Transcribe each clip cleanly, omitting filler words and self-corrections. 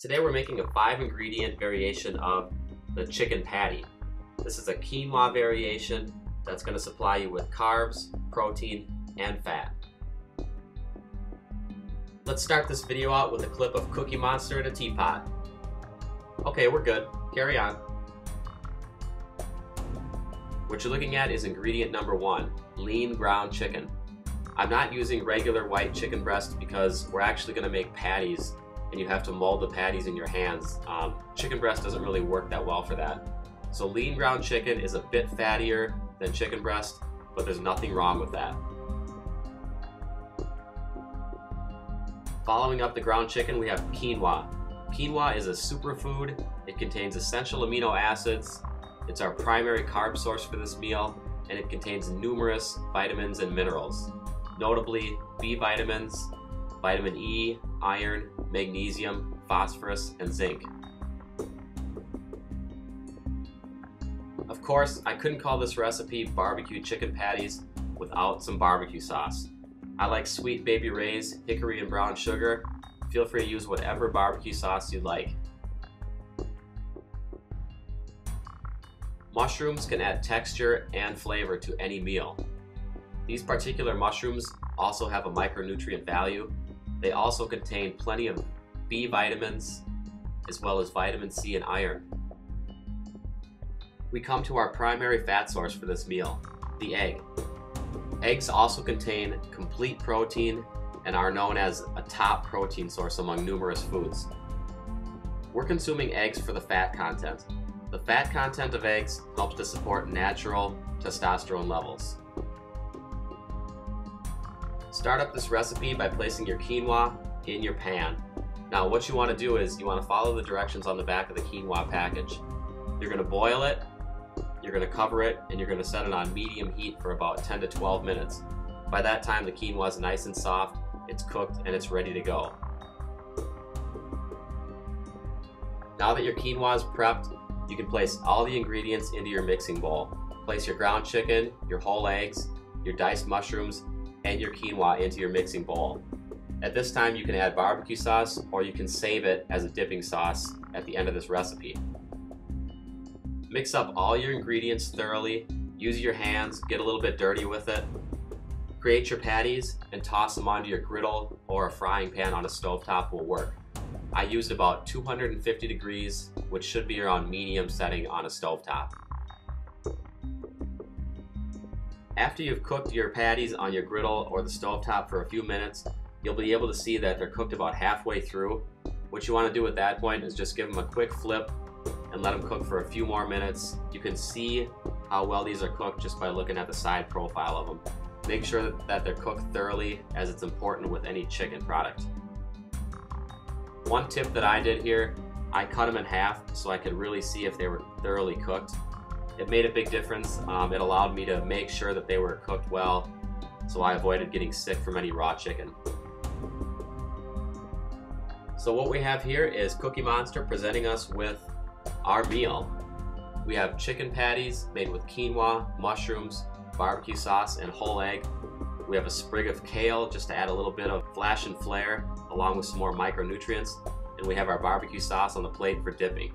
Today we're making a 5-ingredient variation of the chicken patty. This is a quinoa variation that's going to supply you with carbs, protein, and fat. Let's start this video out with a clip of Cookie Monster in a teapot. Okay, we're good. Carry on. What you're looking at is ingredient number 1, lean ground chicken. I'm not using regular white chicken breast because we're actually going to make patties and you have to mold the patties in your hands. Chicken breast doesn't really work that well for that. So lean ground chicken is a bit fattier than chicken breast, but there's nothing wrong with that. Following up the ground chicken, we have quinoa. Quinoa is a superfood. It contains essential amino acids. It's our primary carb source for this meal, and it contains numerous vitamins and minerals, notably B vitamins, vitamin E, iron, magnesium, phosphorus, and zinc. Of course, I couldn't call this recipe barbecue chicken patties without some barbecue sauce. I like Sweet Baby Ray's hickory and brown sugar. Feel free to use whatever barbecue sauce you'd like. Mushrooms can add texture and flavor to any meal. These particular mushrooms also have a micronutrient value. They also contain plenty of B vitamins as well as vitamin C and iron. We come to our primary fat source for this meal, the egg. Eggs also contain complete protein and are known as a top protein source among numerous foods. We're consuming eggs for the fat content. The fat content of eggs helps to support natural testosterone levels. Start up this recipe by placing your quinoa in your pan. Now what you want to do is you want to follow the directions on the back of the quinoa package. You're going to boil it, you're going to cover it, and you're going to set it on medium heat for about 10 to 12 minutes. By that time the quinoa is nice and soft, it's cooked, and it's ready to go. Now that your quinoa is prepped, you can place all the ingredients into your mixing bowl. Place your ground chicken, your whole eggs, your diced mushrooms, and your quinoa into your mixing bowl. At this time you can add barbecue sauce or you can save it as a dipping sauce at the end of this recipe. Mix up all your ingredients thoroughly, use your hands, get a little bit dirty with it. Create your patties and toss them onto your griddle or a frying pan on a stovetop will work. I used about 250 degrees, which should be around medium setting on a stovetop. After you've cooked your patties on your griddle or the stovetop for a few minutes, you'll be able to see that they're cooked about halfway through. What you want to do at that point is just give them a quick flip and let them cook for a few more minutes. You can see how well these are cooked just by looking at the side profile of them. Make sure that they're cooked thoroughly, as it's important with any chicken product. One tip that I did here, I cut them in half so I could really see if they were thoroughly cooked. It made a big difference. It allowed me to make sure that they were cooked well, so I avoided getting sick from any raw chicken. So what we have here is Cookie Monster presenting us with our meal. We have chicken patties made with quinoa, mushrooms, barbecue sauce, and whole egg. We have a sprig of kale just to add a little bit of flash and flair, along with some more micronutrients. And we have our barbecue sauce on the plate for dipping.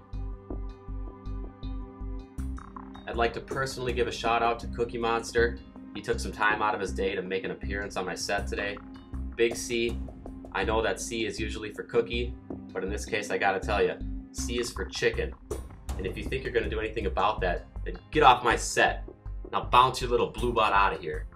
I'd like to personally give a shout out to Cookie Monster. He took some time out of his day to make an appearance on my set today. Big C. I know that C is usually for cookie, but in this case I gotta tell you, C is for chicken. And if you think you're gonna do anything about that, then get off my set. Now bounce your little blue butt out of here.